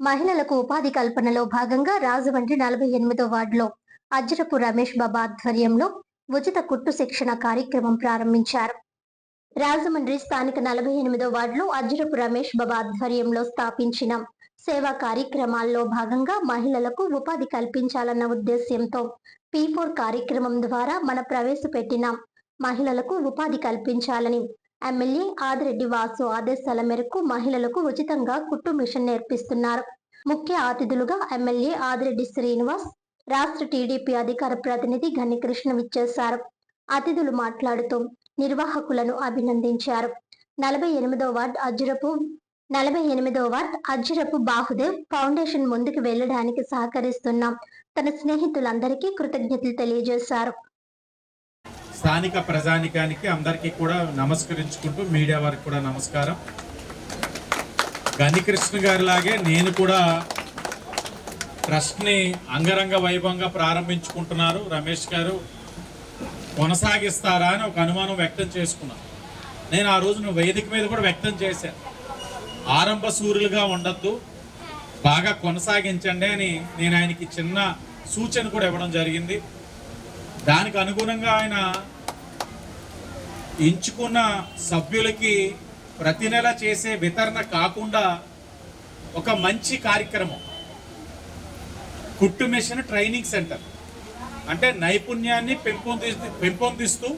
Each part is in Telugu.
మహిళలకు ఉపాధి కల్పనలో భాగంగా రాజమండ్రి 48వ వార్డులో అజ్జరపు రమేష్ బాబా ఆధ్వర్యంలో ఉచిత కుట్టు శిక్షణ కార్యక్రమం ప్రారంభించారు. రాజమండ్రి స్థానిక 48వ వార్డులో అజ్జరపు రమేష్ బాబా ఆధ్వర్యంలో స్థాపించిన సేవా కార్యక్రమాల్లో భాగంగా మహిళలకు ఉపాధి కల్పించాలన్న ఉద్దేశ్యంతో P4 కార్యక్రమం ద్వారా మన ప్రవేశపెట్టిన మహిళలకు ఉపాధి కల్పించాలని ఎమ్మెల్యే ఆదిరెడ్డి వాసు ఆదేశాల మేరకు మహిళలకు ఉచితంగా కుట్టు మిషన్ నేర్పిస్తున్నారు. ముఖ్య అతిథులుగా ఎమ్మెల్యే ఆదిరెడ్డి శ్రీనివాస్, రాష్ట్ర టీడీపీ అధికార ప్రతినిధి గన్నికృష్ణ విచ్చేశారు. అతిథులు మాట్లాడుతూ నిర్వాహకులను అభినందించారు. 48వ వార్డ్ అజ్జరపు బాహుదేవ్ ఫౌండేషన్ ముందుకు వెళ్లడానికి సహకరిస్తున్న తన స్నేహితులందరికీ కృతజ్ఞతలు తెలియజేశారు. స్థానిక ప్రజానికానికి అందరికీ కూడా నమస్కరించుకుంటూ మీడియా వారికి కూడా నమస్కారం. గన్నికృష్ణ గారి లాగే నేను కూడా ట్రస్ట్ని అంగరంగ వైభవంగా ప్రారంభించుకుంటున్నారు. రమేష్ గారు కొనసాగిస్తారా అని ఒక అనుమానం వ్యక్తం చేసుకున్నాను. నేను ఆ రోజున వేదిక మీద కూడా వ్యక్తం చేశాను. ఆరంభ సూర్యులుగా ఉండద్దు, బాగా కొనసాగించండి అని నేను ఆయనకి చిన్న సూచన కూడా ఇవ్వడం జరిగింది. దానికి అనుగుణంగా ఆయన ఎంచుకున్న సభ్యులకి ప్రతి నెల చేసే వితరణ కాకుండా ఒక మంచి కార్యక్రమం, కుట్టు మిషన్ ట్రైనింగ్ సెంటర్, అంటే నైపుణ్యాన్ని పెంపొందిస్తూ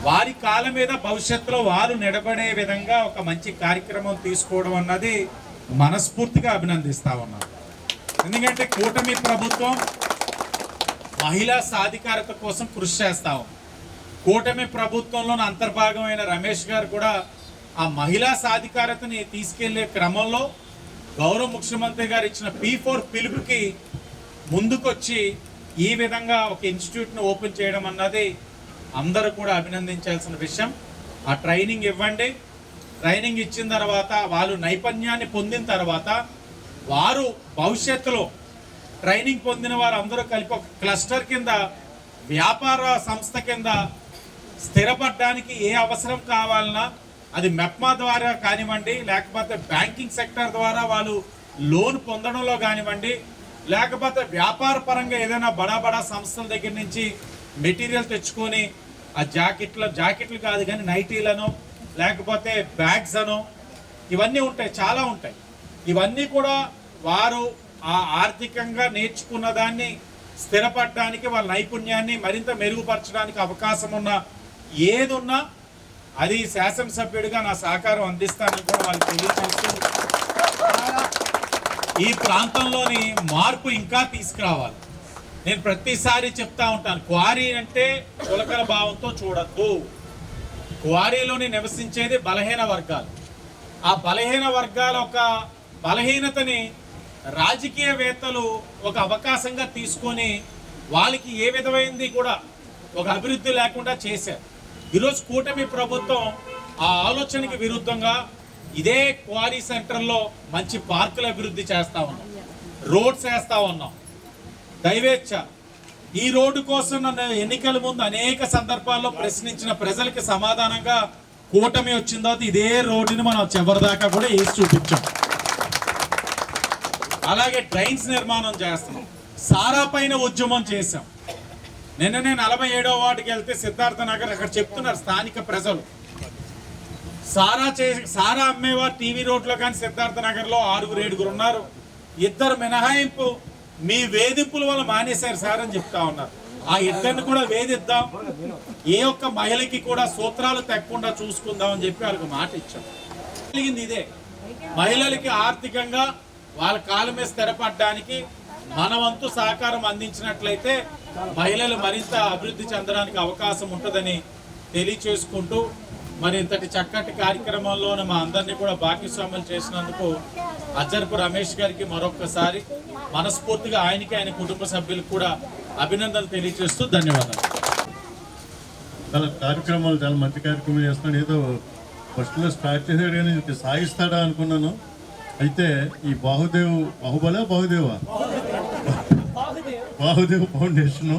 వారి కాళ్ళ మీద భవిష్యత్తులో వారు నిలబడే విధంగా ఒక మంచి కార్యక్రమం తీసుకోవడం అన్నది మనస్ఫూర్తిగా అభినందిస్తా ఉన్నాను. ఎందుకంటే కూటమి ప్రభుత్వం మహిళా సాధికారత కోసం కృషి చేస్తాము. కూటమి ప్రభుత్వంలోని అంతర్భాగమైన రమేష్ గారు కూడా ఆ మహిళా సాధికారతని తీసుకెళ్లే క్రమంలో గౌరవ ముఖ్యమంత్రి గారు ఇచ్చిన P4 పిలుపుకి ముందుకొచ్చి ఈ విధంగా ఒక ఇన్స్టిట్యూట్ను ఓపెన్ చేయడం అన్నది అందరూ కూడా అభినందించాల్సిన విషయం. ఆ ట్రైనింగ్ ఇవ్వండి. ట్రైనింగ్ ఇచ్చిన తర్వాత వాళ్ళు నైపుణ్యాన్ని పొందిన తర్వాత వారు భవిష్యత్తులో ట్రైనింగ్ పొందిన వారు అందరూ కలిపి ఒక క్లస్టర్ కింద వ్యాపార సంస్థ కింద స్థిరపడడానికి ఏ అవసరం కావాలన్నా అది మెప్మా ద్వారా కానివ్వండి, లేకపోతే బ్యాంకింగ్ సెక్టర్ ద్వారా వాళ్ళు లోన్ పొందడంలో కానివ్వండి, లేకపోతే వ్యాపార పరంగా ఏదైనా బడా సంస్థల దగ్గర నుంచి మెటీరియల్ తెచ్చుకొని ఆ జాకెట్లు కాదు కానీ నైటీలను, లేకపోతే బ్యాగ్స్ అనో, ఇవన్నీ ఉంటాయి, చాలా ఉంటాయి. ఇవన్నీ కూడా వారు ఆ ఆర్థికంగా నేర్చుకున్న దాన్ని స్థిరపడడానికి, వాళ్ళ నైపుణ్యాన్ని మరింత మెరుగుపరచడానికి అవకాశం ఉన్న ఏదున్నా అది శాసనసభ్యుడిగా నా సహకారం అందిస్తానని కూడా వాళ్ళు తెలియజేస్తూ ఈ ప్రాంతంలోని మార్పు ఇంకా తీసుకురావాలి. నేను ప్రతిసారి చెప్తా ఉంటాను, క్వారీ అంటే చులకన భావంతో చూడద్దు. క్వారీలోని నివసించేది బలహీన వర్గాలు. ఆ బలహీన వర్గాల ఒక బలహీనతని రాజకీయవేత్తలు ఒక అవకాశంగా తీసుకొని వాళ్ళకి ఏ విధమైనది కూడా ఒక అభివృద్ధి లేకుండా చేశారు. ఈరోజు కూటమి ప్రభుత్వం ఆ ఆలోచనకి విరుద్ధంగా ఇదే క్వారీ సెంటర్లో మంచి పార్కులు అభివృద్ధి చేస్తా ఉన్నాం, రోడ్స్ వేస్తా ఉన్నాం. దైవేచ్ఛ ఈ రోడ్డు కోసం నన్ను ఎన్నికల ముందు అనేక సందర్భాల్లో ప్రశ్నించిన ప్రజలకి సమాధానంగా కూటమి వచ్చిన తర్వాత ఇదే రోడ్డుని మనం చివరిదాకా కూడా వేసి చూపించాం. అలాగే డ్రైన్స్ నిర్మాణం చేస్తున్నాం. సారా పైన ఉద్యమం చేశాం. నిన్ననే 47వ వార్డుకి వెళ్తే సిద్ధార్థ నగర్ అక్కడ చెప్తున్నారు స్థానిక ప్రజలు, సారా అమ్మేవారు టీవీ రోడ్లో కానీ సిద్ధార్థ నగర్లో 6-7 ఉన్నారు. 2 మినహాయింపు మీ వేధింపుల వల్ల మానేశారు సార్ అని చెప్తా ఉన్నారు. ఆ 2 కూడా వేధిద్దాం, ఏ ఒక్క మహిళకి కూడా సూత్రాలు తెక్కకుండా చూసుకుందాం అని చెప్పి వాళ్ళకి మాట ఇచ్చాం. కలిగింది ఇదే, మహిళలకి ఆర్థికంగా వాళ్ళ కాళ్ళ మీద స్థిరపడడానికి మన వంతు సహకారం అందించినట్లయితే మహిళలు మరింత అభివృద్ధి చెందడానికి అవకాశం ఉంటుందని తెలియచేసుకుంటూ మరి ఇంతటి చక్కటి కార్యక్రమంలోనే మా అందరినీ కూడా భాగస్వాములు చేసినందుకు అజ్జరపు రమేష్ గారికి మరొక్కసారి మనస్ఫూర్తిగా ఆయనకి ఆయన కుటుంబ సభ్యులకు కూడా అభినందనలు తెలియజేస్తూ ధన్యవాదాలు. చాలా కార్యక్రమాలు చాలా మంచి కార్యక్రమాలు చేస్తున్నాడు. ఏదో ఫస్ట్లో స్టార్ట్ చేసాడు కానీ సాగిస్తాడా అనుకున్నాను. అయితే ఈ బాహుదేవ్ ఫౌండేషను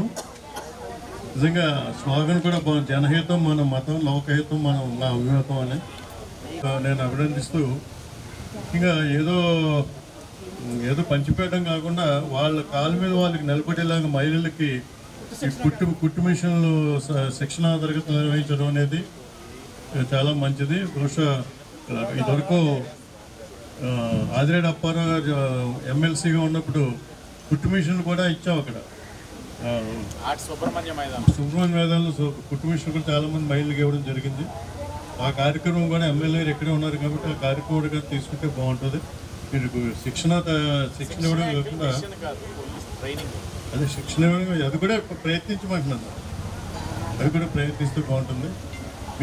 నిజంగా స్లోగన్ కూడా బాగుంది, జనహితం మన మతం, లోకహితం మన అభిమతం అని నేను అభినందిస్తూ ఇంకా ఏదో పంచిపెట్టడం కాకుండా వాళ్ళ కాళ్ళ మీద వాళ్ళకి నిలబడేలాగా మహిళలకి ఈ కుట్టు మిషన్లు శిక్షణ తరగతులు నిర్వహించడం అనేది చాలా మంచిది. బహుశా ఇదివరకు ఆదిరెడ్డి అప్పారావు గారు ఎమ్మెల్సీగా ఉన్నప్పుడు కుట్టు మిషన్లు కూడా ఇచ్చాం అక్కడ సుబ్రహ్మణ్య మైదానంలో కుట్టు మిషన్లు కూడా చాలామంది మహిళలకు ఇవ్వడం జరిగింది. ఆ కార్యక్రమం కూడా ఎమ్మెల్యే గారు ఇక్కడే ఉన్నారు కాబట్టి ఆ కార్యక్రమం కూడా తీసుకుంటే బాగుంటుంది. మీరు శిక్షణ ఇవ్వడం కాకుండా అదే శిక్షణ ఇవ్వడం అది కూడా ప్రయత్నించమంటున్నాను. అది కూడా ప్రయత్నిస్తే బాగుంటుంది.